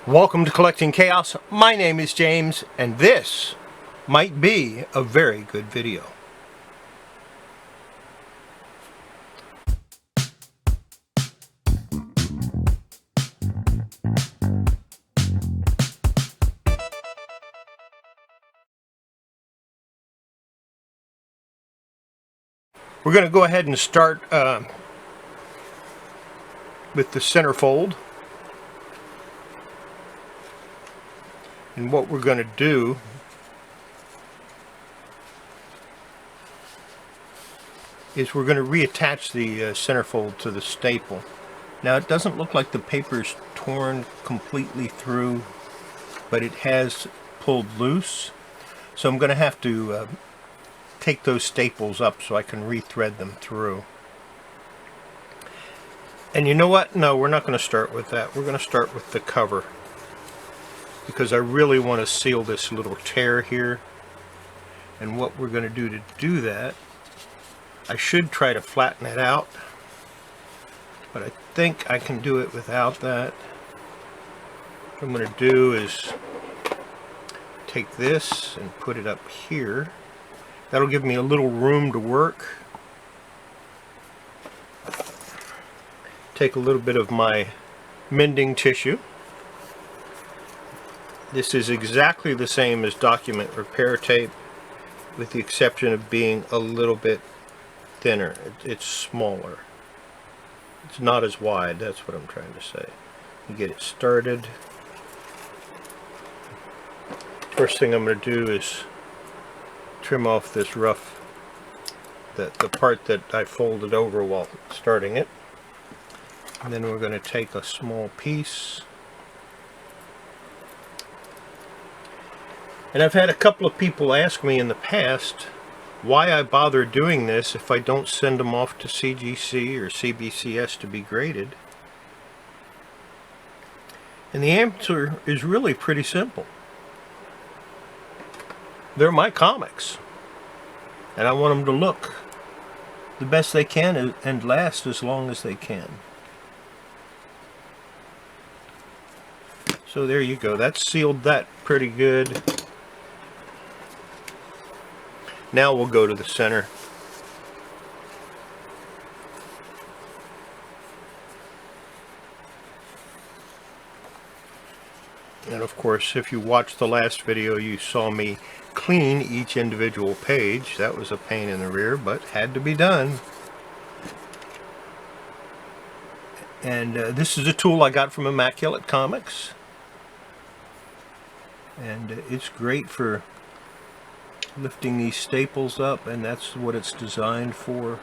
Welcome to Collecting Chaos. My name is James, and this might be a very good video. We're going to go ahead and start with the centerfold. And what we're going to do is we're going to reattach the centerfold to the staple. Now it doesn't look like the paper's torn completely through, but it has pulled loose. So I'm going to have to take those staples up so I can rethread them through. And you know what? No, we're not going to start with that. We're going to start with the cover, because I really want to seal this little tear here. And what we're going to do that, I should try to flatten it out, but I think I can do it without that. What I'm going to do is take this and put it up here. That'll give me a little room to work. Take a little bit of my mending tissue. This is exactly the same as document repair tape, with the exception of being a little bit thinner. It's smaller. It's not as wide, that's what I'm trying to say. You get it started. First thing I'm going to do is trim off this rough, the part that I folded over while starting it. And then we're going to take a small piece. And I've had a couple of people ask me in the past why I bother doing this if I don't send them off to CGC or CBCS to be graded. And the answer is really pretty simple. They're my comics, and I want them to look the best they can and last as long as they can. So there you go. That's sealed that pretty good. Now we'll go to the center. And of course, if you watched the last video, you saw me clean each individual page. That was a pain in the rear, but had to be done. And this is a tool I got from Immaculate Comics. And it's great for lifting these staples up, and that's what it's designed for.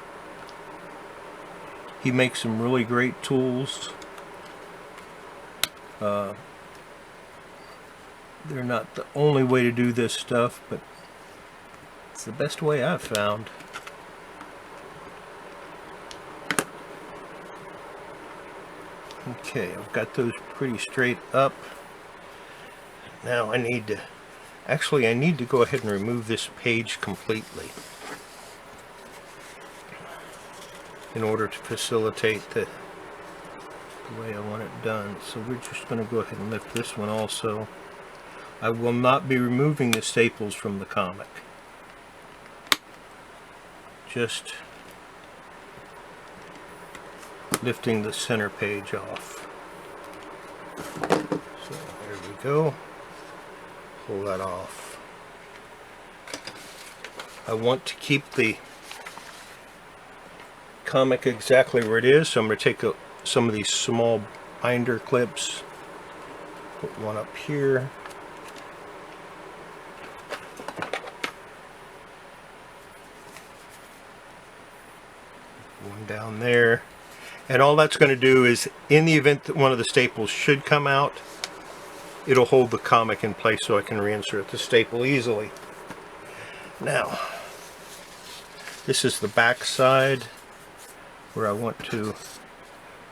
He makes some really great tools. They're not the only way to do this stuff, but it's the best way I've found. Okay, I've got those pretty straight up. Now I need to go ahead and remove this page completely in order to facilitate the way I want it done. So we're just going to go ahead and lift this one also. I will not be removing the staples from the comic. Just lifting the center page off. So there we go. Pull that off. I want to keep the comic exactly where it is, so I'm going to take some of these small binder clips, put one up here, one down there, and all that's going to do is, in the event that one of the staples should come out, it'll hold the comic in place so I can reinsert the staple easily. Now, this is the back side where I want to,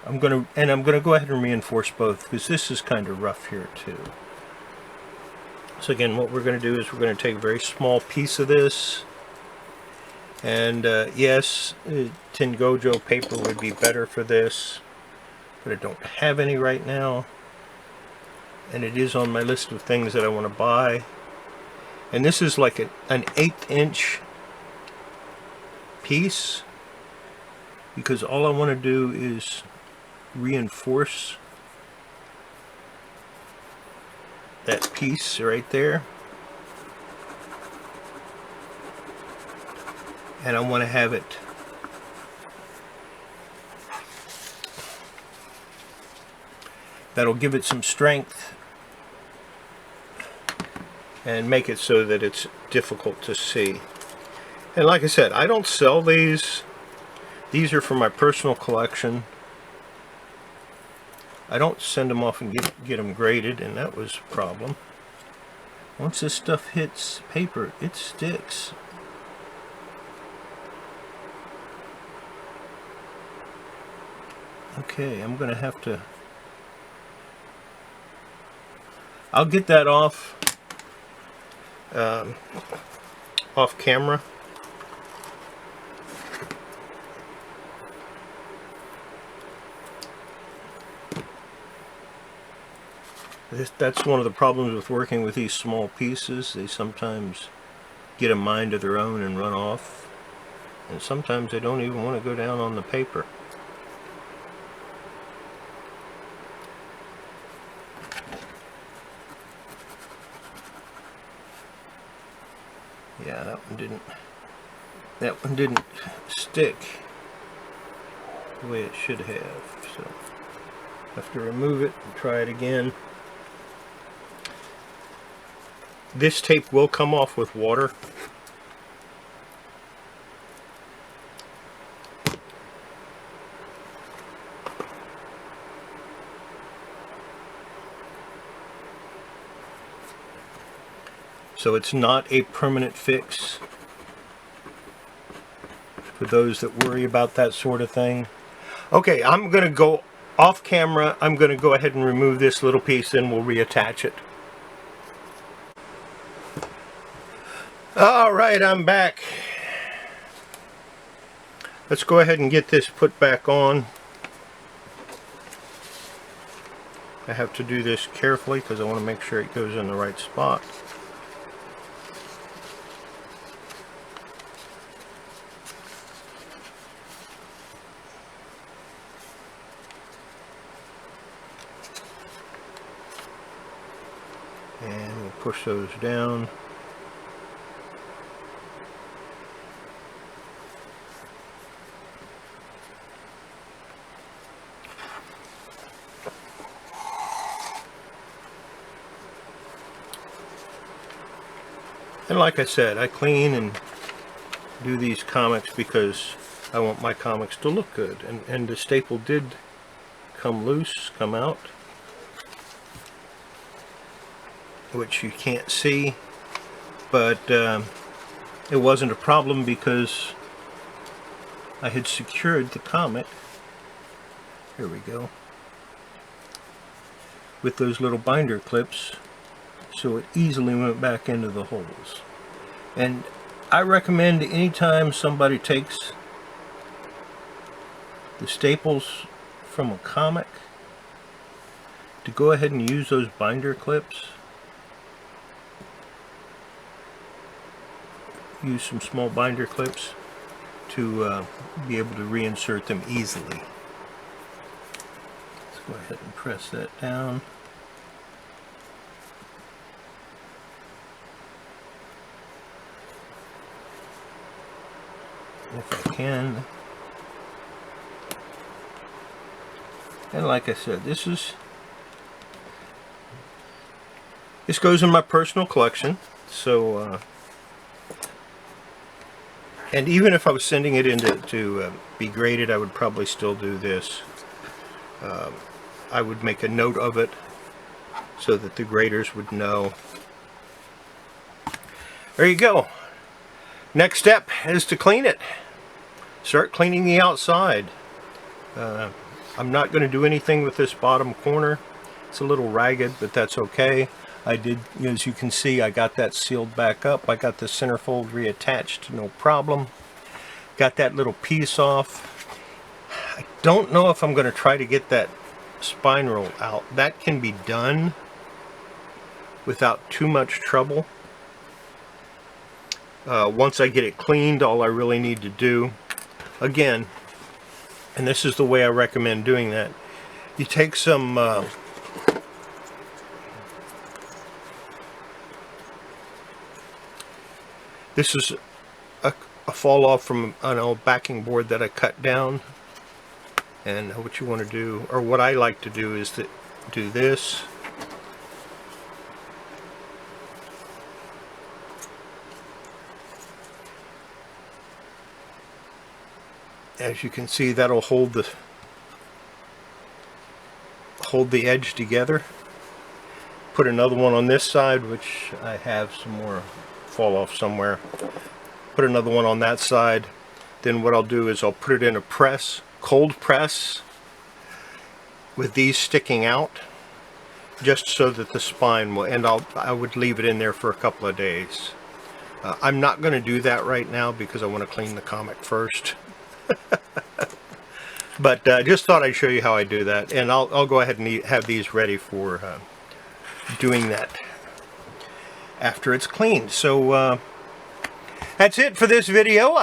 I'm going to go ahead and reinforce both, because this is kind of rough here too. So again, what we're going to do is we're going to take a very small piece of this, and yes, Tin Gojo paper would be better for this, but I don't have any right now. and it is on my list of things that I want to buy. And this is like an 1/8 inch piece, because all I want to do is reinforce that piece right there, and I want to have it that'll give it some strength and make it so that it's difficult to see. And like I said, I don't sell these. These are for my personal collection. I don't send them off and get them graded, and that was a problem. Once this stuff hits paper, it sticks. Okay, I'm gonna have to... I'll get that off camera. That's one of the problems with working with these small pieces. They sometimes get a mind of their own and run off, and sometimes they don't even want to go down on the paper. Yeah, that one didn't stick the way it should have, so I have to remove it and try it again. This tape will come off with water. So it's not a permanent fix for those that worry about that sort of thing. Okay, I'm going to go off camera. I'm going to go ahead and remove this little piece, and we'll reattach it. Alright, I'm back. Let's go ahead and get this put back on. I have to do this carefully because I want to make sure it goes in the right spot. And we'll push those down. And like I said, I clean and do these comics because I want my comics to look good. And the staple did come loose, come out, which you can't see, but it wasn't a problem because I had secured the comic, here we go, with those little binder clips, so it easily went back into the holes. And I recommend anytime somebody takes the staples from a comic to go ahead and use those binder clips. Use some small binder clips to be able to reinsert them easily. Let's go ahead and press that down. If I can. And like I said, this goes in my personal collection, so and even if I was sending it in to be graded, I would probably still do this. I would make a note of it so that the graders would know. There you go. Next step is to clean it. Start cleaning the outside. I'm not going to do anything with this bottom corner. It's a little ragged, but that's okay. I did, as you can see, I got that sealed back up. I got the centerfold reattached, no problem. Got that little piece off. I don't know if I'm going to try to get that spine roll out. That can be done. without too much trouble. Once I get it cleaned, all I really need to do, again, and this is the way I recommend doing that, you take some this is a fall off from an old backing board that I cut down, and what you want to do, or what I like to do, is to do this. As you can see, that'll hold the edge together. Put another one on this side, which I have some more fall off somewhere. Put another one on that side. Then what I'll do is I'll put it in a press, cold press, with these sticking out, just so that the spine will, and I would leave it in there for a couple of days. I'm not going to do that right now because I want to clean the comic first. But I just thought I'd show you how I do that, and I'll go ahead and have these ready for doing that after it's cleaned. So that's it for this video.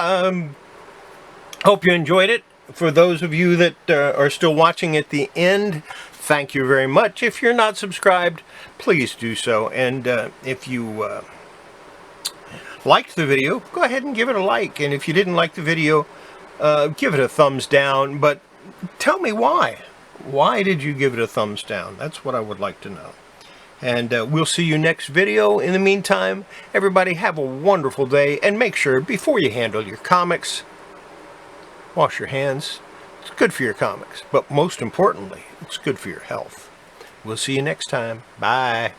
Hope you enjoyed it. For those of you that are still watching at the end, thank you very much. If you're not subscribed, please do so. And if you liked the video, go ahead and give it a like. And if you didn't like the video, give it a thumbs down. But tell me why. Why did you give it a thumbs down? That's what I would like to know. And we'll see you next video. In the meantime, everybody have a wonderful day. And make sure, before you handle your comics, wash your hands. It's good for your comics. But most importantly, it's good for your health. We'll see you next time. Bye.